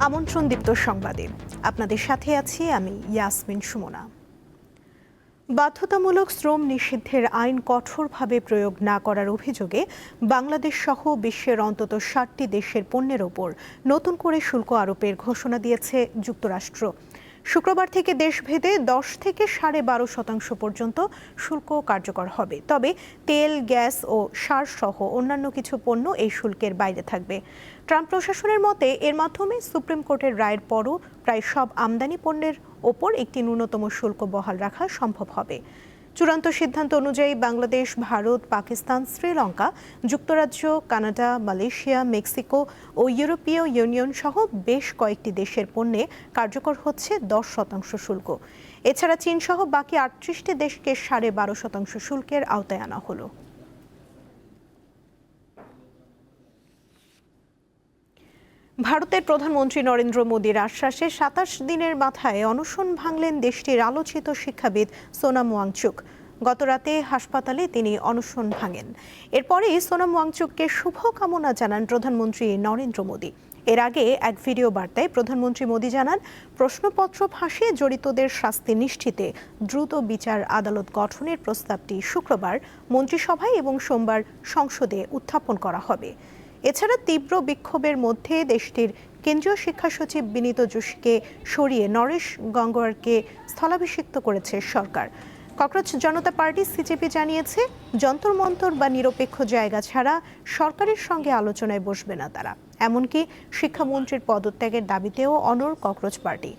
আমন্ত্রণ দীপ্ত সংবাদে আপনাদের সাথে আছি আমি ইয়াসমিন সুমনা। বাধ্যতামূলক শ্রম নিষিদ্ধের আইন কঠোরভাবে প্রয়োগ না করার অভিযোগে বাংলাদেশ সহ বিশ্বের অন্তত ৬০টি দেশের পণ্যের ওপর নতুন করে শুল্ক আরোপের ঘোষণা দিয়েছে যুক্তরাষ্ট্র। শুক্রবার থেকে দেশভেদে ১০ থেকে ১২.৫% পর্যন্ত শুল্ক কার্যকর হবে। তবে তেল, গ্যাস ও সার সহ অন্যান্য কিছু পণ্য এই শুল্কের বাইরে থাকবে। ট্রাম্প প্রশাসনের মতে এর মাধ্যমে সুপ্রিম কোর্টের রায়ের পরও প্রায় সব আমদানি পণ্যের ওপর একটি ন্যূনতম শুল্ক বহাল রাখা সম্ভব হবে। চূড়ান্ত সিদ্ধান্ত অনুযায়ী বাংলাদেশ, ভারত, পাকিস্তান, শ্রীলঙ্কা, যুক্তরাজ্য, কানাডা, মালয়েশিয়া, মেক্সিকো ও ইউরোপীয় ইউনিয়ন সহ বেশ কয়েকটি দেশের পণ্যে কার্যকর হচ্ছে ১০% শুল্ক। এছাড়া চীন সহ বাকি ৩৮টি দেশকে ১২.৫% শুল্কের আওতায় আনা হলো। ভারতের প্রধানমন্ত্রী নরেন্দ্র মোদীর আশ্বাসে ২৭ দিনের মাথায় অনশন ভাঙলেন দেশটির আলোচিত শিক্ষাবিদ সোনাম ওয়াংচুক। গতরাতে হাসপাতালে তিনি অনশন ভাঙেন। এরপরেই সোনাম ওয়াংচুককে শুভকামনা জানান প্রধানমন্ত্রী নরেন্দ্র মোদী। এর আগে এক ভিডিও বার্তায় প্রধানমন্ত্রী মোদী জানান, প্রশ্নপত্র ফাঁসে জড়িতদের শাস্তি নিশ্চিতে দ্রুত বিচার আদালত গঠনের প্রস্তাবটি শুক্রবার মন্ত্রিসভায় এবং সোমবার সংসদে উত্থাপন করা হবে। এছাড়া তীব্র বিক্ষোভের মধ্যে দেশটির কেন্দ্রীয় শিক্ষা সচিব বিনীত যোশীকে সরিয়ে নরেশ গঙ্গোয়ারকে স্থলাভিষিক্ত করেছে সরকার। ককরোচ জনতা পার্টি সিজেপি জানিয়েছে, যন্তর মন্তর বা নিরপেক্ষ জায়গা ছাড়া সরকারের সঙ্গে আলোচনায় বসবে না তারা। এমনকি শিক্ষামন্ত্রীর পদত্যাগের দাবিতেও অনড় ককরোচ পার্টি।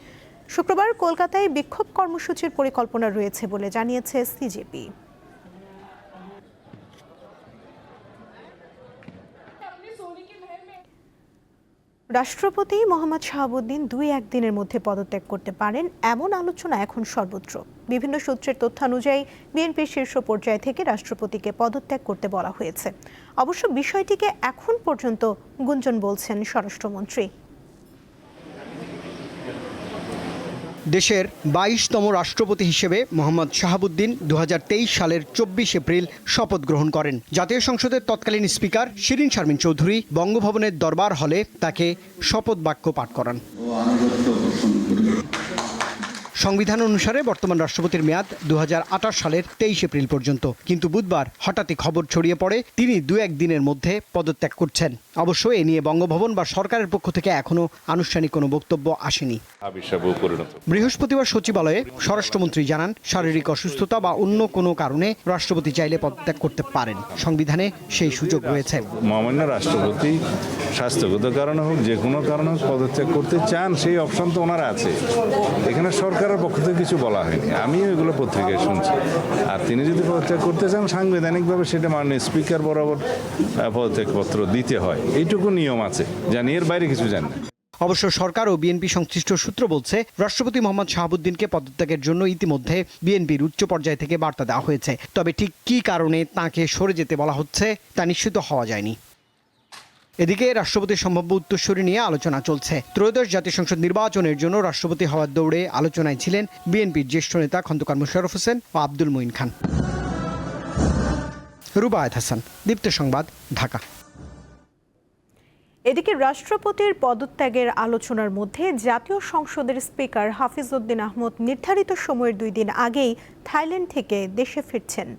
শুক্রবার কলকাতায় বিক্ষোভ কর্মসূচির পরিকল্পনা রয়েছে বলে জানিয়েছে সিজেপি। রাষ্ট্রপতি মোহাম্মদ শাহাবুদ্দিন ২-১ দিনের মধ্যে পদত্যাগ করতে পারেন এমন আলোচনা এখন সর্বত্র। বিভিন্ন সূত্রের তথ্যানুযায়ী বিএনপির শীর্ষ পর্যায় থেকে রাষ্ট্রপতিকে পদত্যাগ করতে বলা হয়েছে। অবশ্য বিষয়টিকে এখন পর্যন্ত গুঞ্জন বলছেন স্বরাষ্ট্রমন্ত্রী। দেশের ২২তম রাষ্ট্রপতি হিসেবে মোহাম্মদ শাহাবুদ্দিন ২০২৩ সালের ২৪ এপ্রিল শপথ গ্রহণ করেন। জাতীয় সংসদের তৎকালীন স্পিকার শিরীন শারমিন চৌধুরী বঙ্গভবনের দরবার হলে তাকে শপথ বাক্য পাঠ করান। সংবিধান অনুসারে বর্তমান রাষ্ট্রপতির মেয়াদ ২০২৮ সালের ২৩ এপ্রিল পর্যন্ত। কিন্তু বুধবার হঠাৎই খবর ছড়িয়ে পড়ে তিনি ২-১ দিনের মধ্যে পদত্যাগ করছেন। অবশ্য এ নিয়ে বঙ্গভবন বা সরকারের পক্ষ থেকে এখনো আনুষ্ঠানিক কোনো বক্তব্য আসেনি। বৃহস্পতিবার সচিবালয়ে স্বরাষ্ট্রমন্ত্রী জানান, শারীরিক অসুস্থতা বা অন্য কোনো কারণে রাষ্ট্রপতি চাইলে পদত্যাগ করতে পারেন। সংবিধানে সেই সুযোগ রয়েছে। মহামান্য রাষ্ট্রপতি স্বাস্থ্যগত কারণে হোক, যে কোনো কারণে হোক পদত্যাগ করতে চান, সেই অপশন তো ওনারা আছে। এখানে সরকারের পক্ষ থেকে কিছু বলা হয়নি, আমিও এগুলো পত্রিকায় শুনছি। আর তিনি যদি পদত্যাগ করতে চান, সাংবিধানিকভাবে সেটা মাননীয় স্পিকার বরাবর পদত্যাগপত্র দিতে হয়, এইটুকু নিয়ম আছে। জানি, এর বাইরে কিছু জানি না। অবশ্য সরকার ও বিএনপি সংশ্লিষ্ট সূত্র বলছে, রাষ্ট্রপতি মোহাম্মদ শাহাবুদ্দিনকে পদত্যাগের জন্য ইতিমধ্যে বিএনপির উচ্চ পর্যায় থেকে বার্তা দেওয়া হয়েছে। তবে ঠিক কী কারণে তাঁকে সরে যেতে বলা হচ্ছে তা নিশ্চিত হওয়া যায়নি। এদিকে রাষ্ট্রপতির সম্ভাব্য উত্তরসূরি নিয়ে আলোচনা চলছে। ত্রয়োদশ জাতীয় সংসদ নির্বাচনের জন্য রাষ্ট্রপতি হওয়ার দৌড়ে আলোচনায় ছিলেন বিএনপির জ্যেষ্ঠ নেতা খন্দকার মোশাররফ হোসেন ও আব্দুল মুঈন খান। রুবায়েত হাসান, দীপ্ত সংবাদ, ঢাকা। এদিকে রাষ্ট্রপতির পদত্যাগের আলোচনার মধ্যে জাতীয় সংসদের স্পিকার হাফিজ উদ্দিন আহমদ নির্ধারিত সময়ের 2 দিন আগেই থাইল্যান্ড থেকে দেশে ফিরছেন।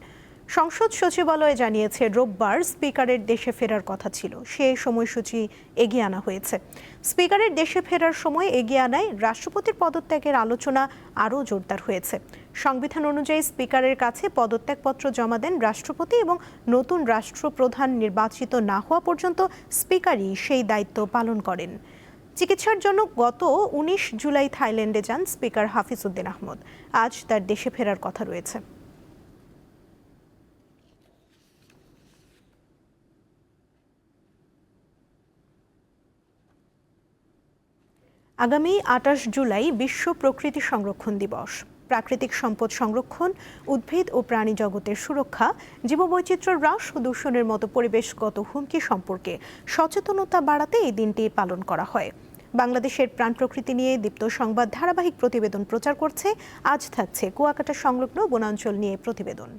সংসদ সচিবালয় জানিয়েছে, রোববার স্পিকারের দেশে ফেরার কথা ছিল, সেই সময়সূচি এগিয়ে আনা হয়েছে। স্পিকারের দেশে ফেরার সময় এগিয়ে আনায় রাষ্ট্রপতির পদত্যাগের আলোচনা আরও জোরদার হয়েছে। সংবিধান অনুযায়ী স্পিকারের কাছে পদত্যাগপত্র জমা দেন রাষ্ট্রপতি এবং নতুন রাষ্ট্রপ্রধান নির্বাচিত না হওয়া পর্যন্ত স্পিকারই সেই দায়িত্ব পালন করেন। চিকিৎসার জন্য গত 19 জুলাই থাইল্যান্ডে যান স্পিকার হাফিজ উদ্দিন আহমদ। আজ তার দেশে ফেরার কথা রয়েছে। আগামী 28 জুলাই বিশ্ব প্রকৃতি সংরক্ষণ দিবস। প্রাকৃতিক সম্পদ সংরক্ষণ, উদ্ভিদ ও প্রাণী জগতের সুরক্ষা, জীববৈচিত্র্য হ্রাস ও দূষণের মতো পরিবেশগত হুমকি সম্পর্কে সচেতনতা বাড়াতে এই দিনটি পালন করা হয়। বাংলাদেশের প্রাণ প্রকৃতি নিয়ে দীপ্ত সংবাদ ধারাবাহিক প্রতিবেদন প্রচার করছে। আজ থাকছে কুয়াকাটা সংলগ্ন বনাঞ্চল নিয়ে প্রতিবেদন।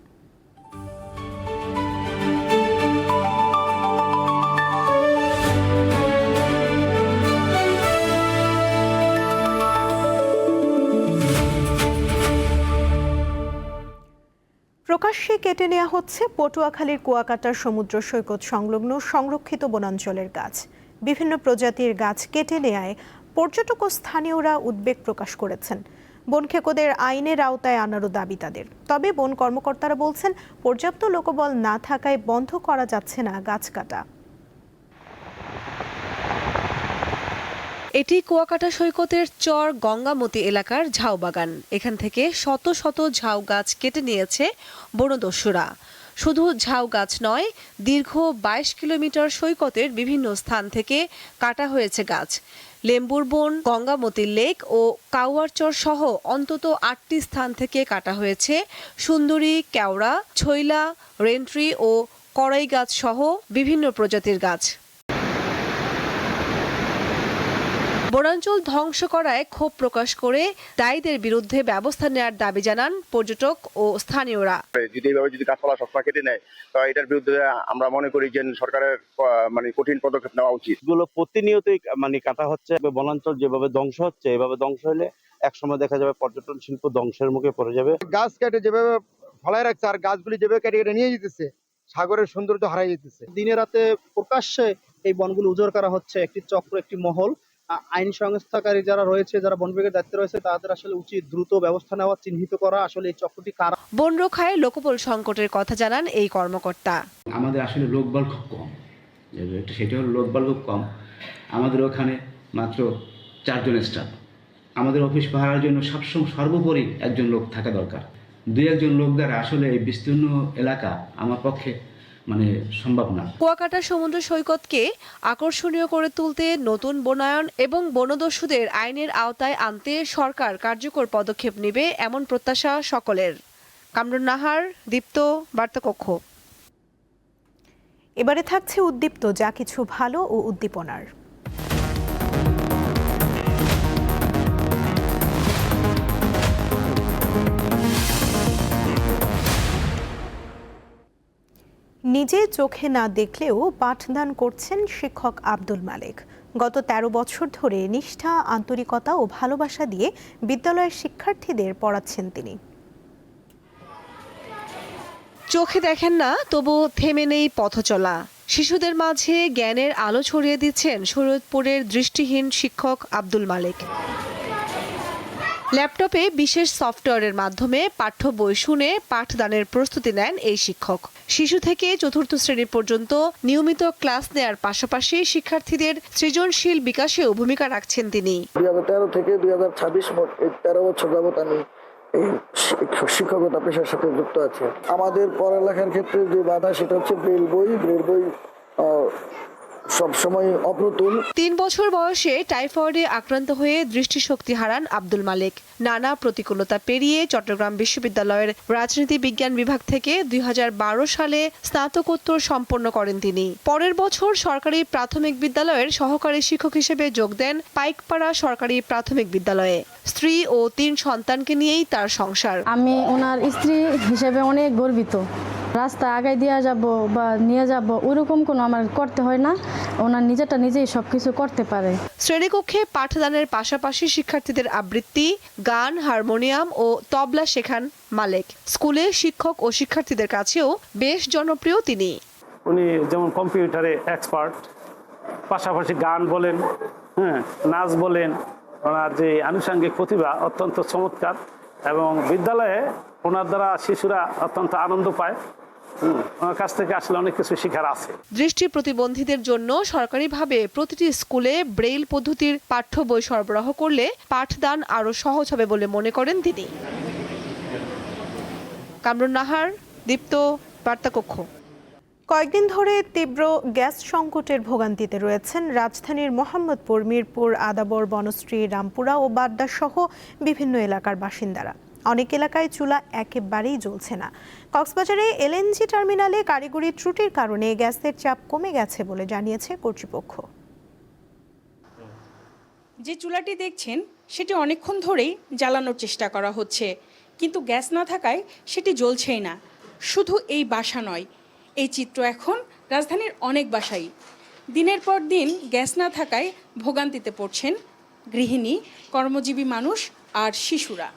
প্রকাশ্যে কেটে নেওয়া হচ্ছে পটুয়াখালীর কুয়াকাটার সমুদ্র সৈকত সংলগ্ন সংরক্ষিত বনাঞ্চলের গাছ। বিভিন্ন প্রজাতির গাছ কেটে নেয়ায় পর্যটক ও স্থানীয়রা উদ্বেগ প্রকাশ করেছেন। বনখেকোদের আইনের আওতায় আনারও দাবি তাদের। তবে বন কর্মকর্তারা বলছেন, পর্যাপ্ত লোকবল না থাকায় বন্ধ করা যাচ্ছে না গাছ কাটা। এটি কুয়াকাটা সৈকতের চর গঙ্গামতি এলাকার ঝাউ বাগান। এখান থেকে শত শত ঝাউ গাছ কেটে নিয়েছে বনদস্যুরা। শুধু ঝাউ গাছ নয়, দীর্ঘ 22 কিলোমিটার সৈকতের বিভিন্ন স্থান থেকে কাটা হয়েছে গাছ। লেম্বুর বন, গঙ্গামতি লেক ও কাউয়ারচর সহ অন্তত 8টি স্থান থেকে কাটা হয়েছে সুন্দরী, কেওড়া, ছইলা, রেন্ট্রি ও কড়াই গাছ সহ বিভিন্ন প্রজাতির গাছ। বনাঞ্চল ধ্বংস করায় ক্ষোভ প্রকাশ করে দায়ীদের বিরুদ্ধে ব্যবস্থা নেওয়ার দাবি জানান পর্যটক ও স্থানীয়রা। যদি গাছপালা সবসময় কেটে নেয়, তো এটার বিরুদ্ধে আমরা মনে করি যে সরকারের কঠিন পদক্ষেপ নেওয়া উচিত। এগুলো প্রতিনিয়তই কাটা হচ্ছে। বনাঞ্চল যেভাবে ধ্বংস হচ্ছে, এভাবে ধ্বংস হলে একসময় দেখা যাবে পর্যটন শিল্প ধ্বংসের মুখে পড়ে যাবে। গাছ কেটে যেভাবে ফলায় রাখছে আর গাছগুলি যেভাবে কেটে কেটে নিয়ে যেতেছে, সাগরের সৌন্দর্য হারিয়ে যেতেছে। দিনে রাতে প্রকাশ্যে এই বনগুলো উজাড় করা হচ্ছে। একটি চক্র, একটি মহল, আইন সংস্থাকারী যারা রয়েছে, যারা বন বিভাগের দায়িত্বে রয়েছে, তাদের আসলে উচিত দ্রুত ব্যবস্থা নেওয়া, চিহ্নিত করা আসলে এই চক্রটি কারা। বন রক্ষায় লোকবল সংকটের কথা জানান এই কর্মকর্তা। আমাদের আসলে লোকবল খুব কম, সেটা হলো লোকবল খুব কম। আমাদের ওখানে মাত্র 4 জন স্টাফ। আমাদের অফিস পাহারার জন্য সর্বোপরি একজন লোক থাকা দরকার। 2-1 লোক দ্বারা আসলে এই বিস্তীর্ণ এলাকা আমার পক্ষে সম্ভব না। কুয়াকাটা সমুদ্র সৈকতকে আকর্ষণীয় করে তুলতে নতুন বনায়ন এবং বনদস্যুদের আইনের আওতায় আনতে সরকার কার্যকর পদক্ষেপ নেবে, এমন প্রত্যাশা সকলের। কামরুন নাহার, দীপ্ত, বার্তাকক্ষ। এবারে থাকছে উদ্দীপ্ত যা কিছু ভালো ও উদ্দীপনার। নিজে চোখে না দেখলেও পাঠদান করছেন শিক্ষক আব্দুল মালেক। গত 13 বছর ধরে নিষ্ঠা, আন্তরিকতা ও ভালোবাসা দিয়ে বিদ্যালয়ের শিক্ষার্থীদের পড়াচ্ছেন তিনি। চোখে দেখেন না, তবু থেমে নেই পথ চলা। শিশুদের মাঝে জ্ঞানের আলো ছড়িয়ে দিচ্ছেন শরীয়তপুরের দৃষ্টিহীন শিক্ষক আব্দুল মালেক। ল্যাপটপে বিশেষ সফটওয়্যারের মাধ্যমে পাঠ্য বই শুনে পাঠদানের প্রস্তুতি নেন এই শিক্ষক। শিশু থেকে 4র্থ শ্রেণী পর্যন্ত নিয়মিত ক্লাস নেয়ার পাশাপাশি শিক্ষার্থীদের সৃজনশীল বিকাশেও ভূমিকা রাখছেন তিনি। 2013 থেকে 2026 মোট 13 বছর যাবত আমি এই শিক্ষকতা পেশার সাথে যুক্ত আছি। আমাদের পড়ালেখার ক্ষেত্রে যে বাধা, সেটা হচ্ছে ব্রেল বই সবসময় অপ্রতুল। 3 বছর বয়সে টাইফয়েডে আক্রান্ত হয়ে দৃষ্টিশক্তি হারান আব্দুল মালেক। নানা প্রতিকূলতা পেরিয়ে চট্টগ্রাম বিশ্ববিদ্যালয়ের রাজনীতি বিজ্ঞান বিভাগ থেকে 2012 সালে স্নাতকোত্তর সম্পন্ন করেন তিনি। পরের বছর সরকারি প্রাথমিক বিদ্যালয়ের সহকারী শিক্ষক হিসেবে যোগ দেন পাইকপাড়া সরকারি প্রাথমিক বিদ্যালয়ে। স্ত্রী ও 3 সন্তানকে নিয়েই তার সংসার। আমি ওনার স্ত্রী হিসেবে অনেক গর্বিত। রাস্তা আগায় দিয়ে যাব বা নিয়ে যাব ওরকম কোনো আমার করতে হয় না। ওনার নিজেটা নিজেই সবকিছু করতে পারে। শ্রেণীকক্ষে পাঠদানের পাশাপাশি শিক্ষার্থীদের আবৃত্তি, গান, হারমোনিয়াম ও তবলা শেখান মালেক। স্কুলে শিক্ষক ও শিক্ষার্থীদের কাছেও বেশ জনপ্রিয় তিনি। উনি যেমন কম্পিউটারে এক্সপার্ট, পাশাপাশি গান বলেন, নাচ বলেন, ওনার যে আনুষঙ্গিক প্রতিভা অত্যন্ত চমৎকার এবং বিদ্যালয়ে ওনার দ্বারা শিশুরা অত্যন্ত আনন্দ পায়। ওনার কাছ থেকে আসলে অনেক কিছু শেখার আছে। দৃষ্টি প্রতিবন্ধীদের জন্য সরকারিভাবে প্রতিটি স্কুলে ব্রেইল পদ্ধতির পাঠ্য বই সরবরাহ করলে পাঠদান আরও সহজ হবে বলে মনে করেন তিনি। কামরুন নাহার, দীপ্ত, বার্তাকক্ষ। কয়েকদিন ধরে তীব্র গ্যাস সংকটের ভোগান্তিতে রয়েছেন রাজধানীর মোহাম্মদপুর, মিরপুর, আদাবর, বনশ্রী, রামপুরা ও বাড্ডা সহ বিভিন্ন এলাকার বাসিন্দারা। অনেক এলাকায় চুলা একেবারেই জ্বলছে না। কক্সবাজারে এলএনজি টার্মিনালে কারিগরি ত্রুটির কারণে গ্যাসের চাপ কমে গেছে বলে জানিয়েছে কর্তৃপক্ষ। যে চুলাটি দেখছেন সেটি অনেকক্ষণ ধরেই জ্বালানোর চেষ্টা করা হচ্ছে, কিন্তু গ্যাস না থাকায় সেটি জ্বলছেই না। শুধু এই বাসা নয়, এই চিত্র এখন রাজধানীর অনেক বাসাই। দিনের পর দিন গ্যাস না থাকায় ভোগান্তিতে পড়ছেন গৃহিণী, কর্মজীবী মানুষ আর শিশুরা।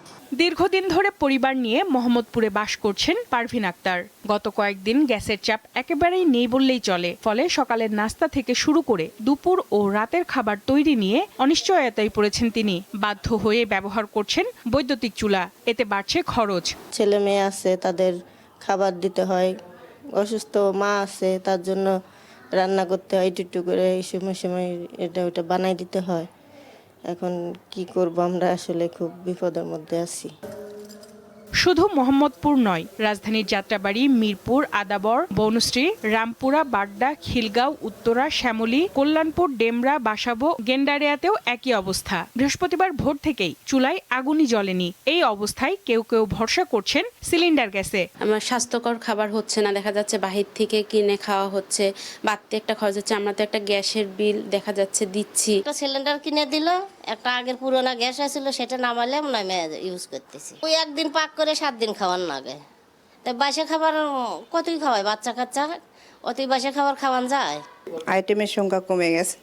দীর্ঘদিন ধরে পরিবার নিয়ে মোহাম্মদপুরে বাস করছেন পারভিন আক্তার। গত কয়েকদিন গ্যাসের চাপ একেবারেই নেই বললেই চলে। ফলে সকালের নাস্তা থেকে শুরু করে দুপুর ও রাতের খাবার তৈরি নিয়ে অনিশ্চয়তায় পড়েছেন তিনি। বাধ্য হয়ে ব্যবহার করছেন বৈদ্যুতিক চুলা। এতে বাড়ছে খরচ। ছেলে মেয়ে আছে, তাদের খাবার দিতে হয়। অসুস্থ মা আছে, তার জন্য রান্না করতে হয় একটু করে, এই সময় এটা ওটা বানাই দিতে হয়। এখন কি করব, আমরা আসলে খুব বিপদের মধ্যে আছি। শুধু মোহাম্মদপুর নয়, রাজধানীর যাত্রাবাড়ি, মিরপুর, আদাবর, বনশ্রী, রামপুরা, বাড্ডা, খিলগাঁও, উত্তরা, শ্যামলী, কল্যাণপুর, ডেমরা, বাসাবো, গেন্ডারিয়াতেও একই অবস্থা। বৃহস্পতিবার ভোর থেকেই চুলায় আগুনই জ্বলেনি। এই অবস্থায় কেউ কেউ ভরসা করছেন সিলিন্ডার গ্যাসে। আমার স্বাস্থ্যকর খাবার হচ্ছে না, দেখা যাচ্ছে বাহির থেকে কিনে খাওয়া হচ্ছে, বাড়তি একটা খরচ হচ্ছে। আমরা তো একটা গ্যাসের বিল দেখা যাচ্ছে দিচ্ছি। একটা সিলিন্ডার কিনে দিল, একটা আগের পুরোনো গ্যাস আছিল সেটা নামালে আমরা ইউজ করতেছি। ওই একদিন পাক করে 7 দিন খাওয়ার লাগে। তাই বাসে খাবার কতই খাওয়ায়, বাচ্চা কাচ্চা অতই বাসে খাবার খাওয়ান যায়। আইটেমের সংখ্যা কমে গেছে।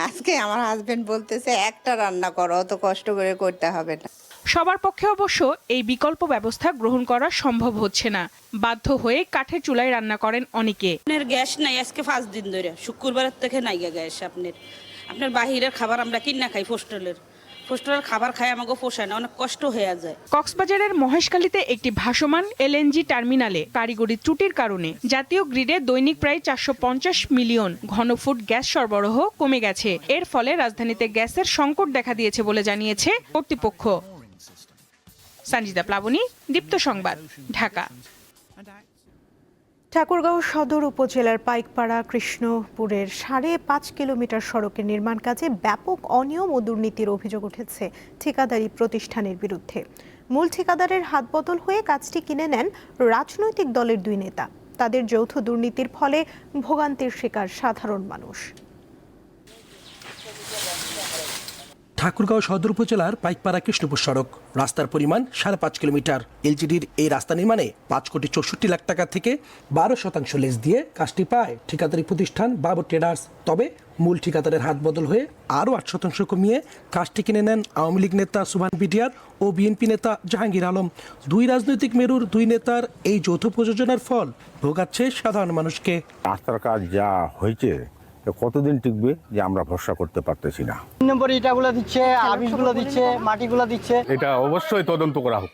আজকে আমার হাজবেন্ড বলতেছে একটা রান্না করো, অত কষ্ট করে করতে হবে না। সবার পক্ষে অবশ্য এই বিকল্প ব্যবস্থা গ্রহণ করা সম্ভব হচ্ছে না। বাধ্য হয়ে কাঠের চুলায় রান্না করেন অনেকে। গ্যাস নাই আজকে 5 দিন ধরে, শুক্রবারের থেকে নাই গ্যাস। আপনার বাহিরের খাবার আমরা কিনা খাই, হোস্টেলের খাবার খাই, আমাকে পোষায় না, অনেক কষ্ট হয়ে যায়। কক্সবাজারের মহেশখালীতে একটি ভাসমান এলএনজি টার্মিনালে কারিগরি ত্রুটির কারণে জাতীয় গ্রিডে দৈনিক প্রায় 450 মিলিয়ন ঘনফুট গ্যাস সরবরাহ কমে গেছে। এর ফলে রাজধানীতে গ্যাসের সংকট দেখা দিয়েছে বলে জানিয়েছে কর্তৃপক্ষ। সঞ্জিতা প্লাবনী, দীপ্ত সংবাদ, ঢাকা। ঠাকুরগাঁও সদর উপজেলার পাইকপাড়া কৃষ্ণপুরের 5.5 কিলোমিটার সড়কের নির্মাণ কাজে ব্যাপক অনিয়ম ও দুর্নীতির অভিযোগ উঠেছে ঠিকাদারি প্রতিষ্ঠানের বিরুদ্ধে। মূল ঠিকাদারের হাতবদল হয়ে কাজটি কিনে নেন রাজনৈতিক দলের 2 নেতা। তাদের যৌথ দুর্নীতির ফলে ভোগান্তির শিকার সাধারণ মানুষ। ঠাকুরগাঁও সদর উপজেলার পাইকপাড়া কৃষ্ণপুর সড়ক রাস্তার পরিমাণ 5.5 কিলোমিটার। এলজিডির এই রাস্তা নির্মাণে 5,64,00,000 টাকা থেকে 12% লেজ দিয়ে কাজটি পায় ঠিকাদারি প্রতিষ্ঠান বাবর ট্রেডার্স। তবে মূল ঠিকাদারের হাত বদল হয়ে আরও 8% কমিয়ে কাজটি কিনে নেন আওয়ামী লীগ নেতা সুবহান বিডিআর ও বিএনপি নেতা জাহাঙ্গীর আলম। 2 রাজনৈতিক মেরুর 2 নেতার এই যৌথ প্রযোজনার ফল ভোগাচ্ছে সাধারণ মানুষকে। রাস্তার কাজ যা হয়েছে কতদিন টিকবে যে আমরা ভরসা করতে পারতেছি না। নম্বর ইটাগুলো দিচ্ছে, আবিসগুলো দিচ্ছে, মাটিগুলো দিচ্ছে। এটা অবশ্যই তদন্ত করা হোক,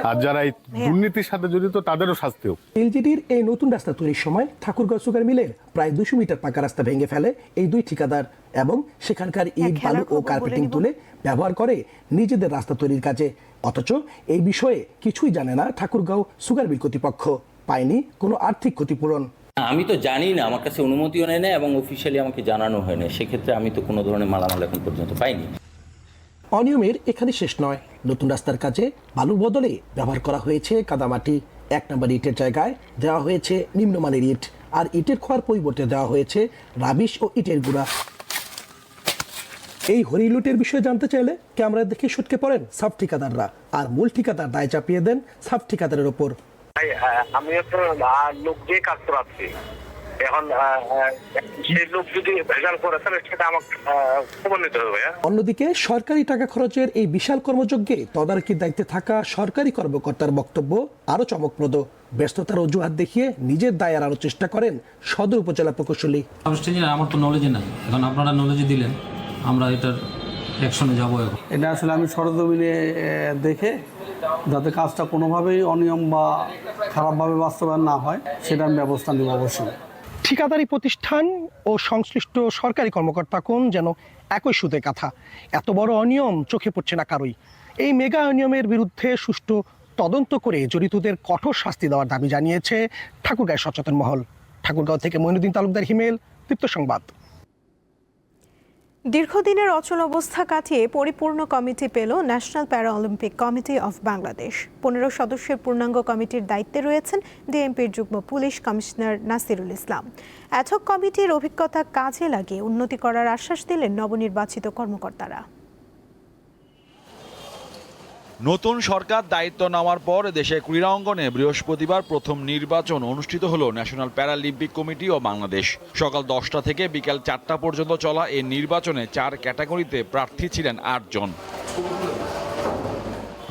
আর যারা এই দুর্নীতির সাথে জড়িত তাদেরও শাস্তি হোক। এলজিডির এই নতুন রাস্তা তৈরির সময় ঠাকুরগাঁও সুগার মিলের প্রায় 200 মিটার পাকা রাস্তা ভেঙে ফেলে এই 2 ঠিকাদার এবং সেখানকার ইট, বালু ও কার্পেটিং তুলে ব্যবহার করে নিজেদের রাস্তা তৈরির কাজে। অথচ এই বিষয়ে কিছুই জানে না ঠাকুরগাঁও সুগার মিল কর্তৃপক্ষ। পায়নি কোনো আর্থিক ক্ষতিপূরণ। আমি তো জানি না, আমার কাছে অনুমতিও নেয় না এবং অফিসিয়ালি আমাকে জানানো হয় না। সেক্ষেত্রে আমি তো কোনো ধরনের মালামাল এখন পর্যন্ত পাইনি। অনিয়মের এখানে শেষ নয়। নতুন রাস্তার কাজে বালুর বদলে ব্যবহার করা হয়েছে কাদামাটি। 1 নম্বর ইটের জায়গায় দেওয়া হয়েছে নিম্নমানের ইট, আর ইটের খোয়ার পরিবর্তে দেওয়া হয়েছে রাবিশ ও ইটের গুঁড়া। এই হরিলুটের বিষয়ে জানতে চাইলে ক্যামেরা দেখে সটকে পড়েন সাব ঠিকাদাররা, আর মূল ঠিকাদার দায় চাপিয়ে দেন সাব ঠিকাদারের ওপর। আমি একটা লোক দিয়ে কাজ করাচ্ছি, এখন সেই লোক যদি ভেজাল করে তাহলে সেটা আমাকে খবর নিতে হবে। অন্যদিকে সরকারি টাকা খরচের এই বিশাল কর্মযজ্ঞে তদারকির দায়িত্বে থাকা সরকারি কর্মকর্তার বক্তব্য আরো চমকপ্রদ। ব্যস্ততার অজুহাত দেখিয়ে নিজের দায় এড়ানোর চেষ্টা করেন সদর উপজেলা প্রকৌশলী। আমার তো নলেজে নাই, এখন আপনারা নলেজে দিলেন, আমরা এটার অ্যাকশনে যাবো। এটা আসলে আমি সরজমিনে দেখে যাতে কাজটা কোনোভাবেই অনিয়ম বা খারাপভাবে বাস্তবায়ন না হয় সেটার ব্যবস্থা নেব অবশ্যই। ঠিকাদারি প্রতিষ্ঠান ও সংশ্লিষ্ট সরকারি কর্মকর্তা কোন যেন একই সুতে কথা। এত বড় অনিয়ম চোখে পড়ছে না কারোই। এই মেগা অনিয়মের বিরুদ্ধে সুষ্ঠু তদন্ত করে জড়িতদের কঠোর শাস্তি দেওয়ার দাবি জানিয়েছে ঠাকুরগাঁও সচেতন মহল। ঠাকুরগাঁও থেকে মঈনুদ্দিন তালুকদার, হিমেল, দীপ্ত সংবাদ। দীর্ঘদিনের অচল অবস্থা কাটিয়ে পরিপূর্ণ কমিটি পেল ন্যাশনাল প্যারা অলিম্পিক কমিটি অফ বাংলাদেশ। 15 সদস্যের পূর্ণাঙ্গ কমিটির দায়িত্বে রয়েছেন ডিএমপির যুগ্ম পুলিশ কমিশনার নাসিরুল ইসলাম। অ্যাডহক কমিটির অভিজ্ঞতা কাজে লাগিয়ে উন্নতি করার আশ্বাস দিলেন নবনির্বাচিত কর্মকর্তারা। নতুন সরকার দায়িত্ব নেওয়ার পর দেশে ক্রীড়া অঙ্গনে বৃহস্পতিবার প্রথম নির্বাচন অনুষ্ঠিত হলো ন্যাশনাল প্যারালিম্পিক কমিটি ও বাংলাদেশ। সকাল 10টা থেকে বিকাল 4টা পর্যন্ত চলা এই নির্বাচনে 4 ক্যাটাগরিতে প্রার্থী ছিলেন 8 জন।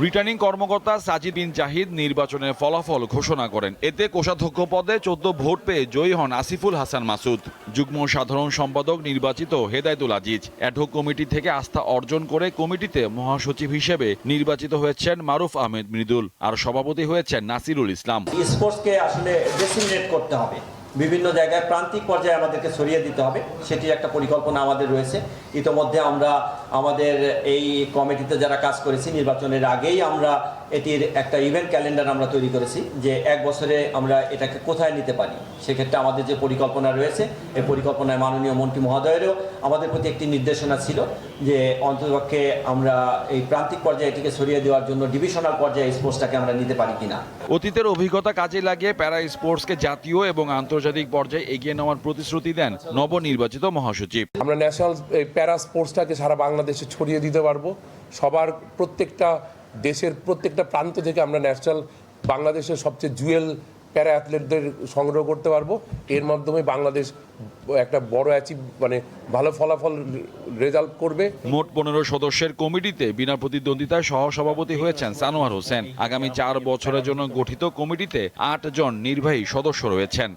রিটার্নিং কর্মকর্তা সাজিদ বিন জাহিদ নির্বাচনের ফলাফল ঘোষণা করেন। এতে কোষাধ্যক্ষ পদে 14 ভোট পেয়ে জয়ী হন আসিফুল হাসান মাসুদ। যুগ্ম সাধারণ সম্পাদক নির্বাচিত হেদায়েতুল আজিজ। অ্যাডহক কমিটি থেকে আস্থা অর্জন করে কমিটিতে মহাসচিব হিসেবে নির্বাচিত হয়েছেন মারুফ আহমেদ মৃদুল, আর সভাপতি হয়েছেন নাসিরুল ইসলাম। স্পোর্টসকে আসলে ডিসিমিনেট করতে হবে, বিভিন্ন জায়গায় প্রান্তিক পর্যায়ে আমাদেরকে ছড়িয়ে দিতে হবে, সেটির একটা পরিকল্পনা আমাদের রয়েছে। ইতোমধ্যে আমরা আমাদের এই কমিটিতে যারা কাজ করেছি নির্বাচনের আগেই আমরা এটির একটা ইভেন্ট ক্যালেন্ডার আমরা তৈরি করেছি যে 1 বছরে আমরা এটাকে কোথায় নিতে পারি। সেক্ষেত্রে আমাদের যে পরিকল্পনা রয়েছে এই পরিকল্পনায় মাননীয় মন্ত্রী মহোদয়েরও আমাদের প্রতি একটি নির্দেশনা ছিল যে অন্ততপক্ষে আমরা এই প্রান্তিক পর্যায়ে এটিকে ছড়িয়ে দেওয়ার জন্য ডিভিশনাল পর্যায়ে স্পোর্টসটাকে আমরা নিতে পারি কিনা। অতীতের অভিজ্ঞতা কাজে লাগিয়ে প্যারা স্পোর্টসকে জাতীয় এবং আন্তর্জাতিক পর্যায়ে এগিয়ে নেওয়ার প্রতিশ্রুতি দেন নবনির্বাচিত মহাসচিব। আমরা ন্যাশনাল প্যারা স্পোর্টসটাকে সারা বাংলাদেশে ছড়িয়ে দিতে পারবো। সবার প্রত্যেকটা দেশের প্রত্যেকটা প্রান্ত থেকে আমরা ন্যাশনাল বাংলাদেশের সবচেয়ে জুয়েল প্যারা অ্যাথলেটদের সংগ্রহ করতে পারবো। এর মাধ্যমে বাংলাদেশ একটা বড় ভালো ফলাফল রেজাল্ট করবে। মোট 15 সদস্যের কমিটিতে বিনা প্রতিদ্বন্দ্বিতায় সহসভাপতি হয়েছেন সানোয়ার হোসেন। আগামী 4 বছরের জন্য গঠিত কমিটিতে 8 জন নির্বাহী সদস্য রয়েছেন।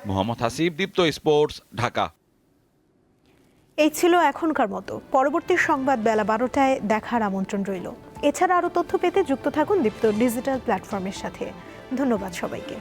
মোহাম্মদ হাসিব, দীপ্ত স্পোর্টস, ঢাকা। এই ছিল এখনকার মতো। পরবর্তী সংবাদ বেলা 12টায় দেখার আমন্ত্রণ রইল। এছাড়া আরও তথ্য পেতে যুক্ত থাকুন দীপ্ত ডিজিটাল প্ল্যাটফর্মের সাথে। ধন্যবাদ সবাইকে।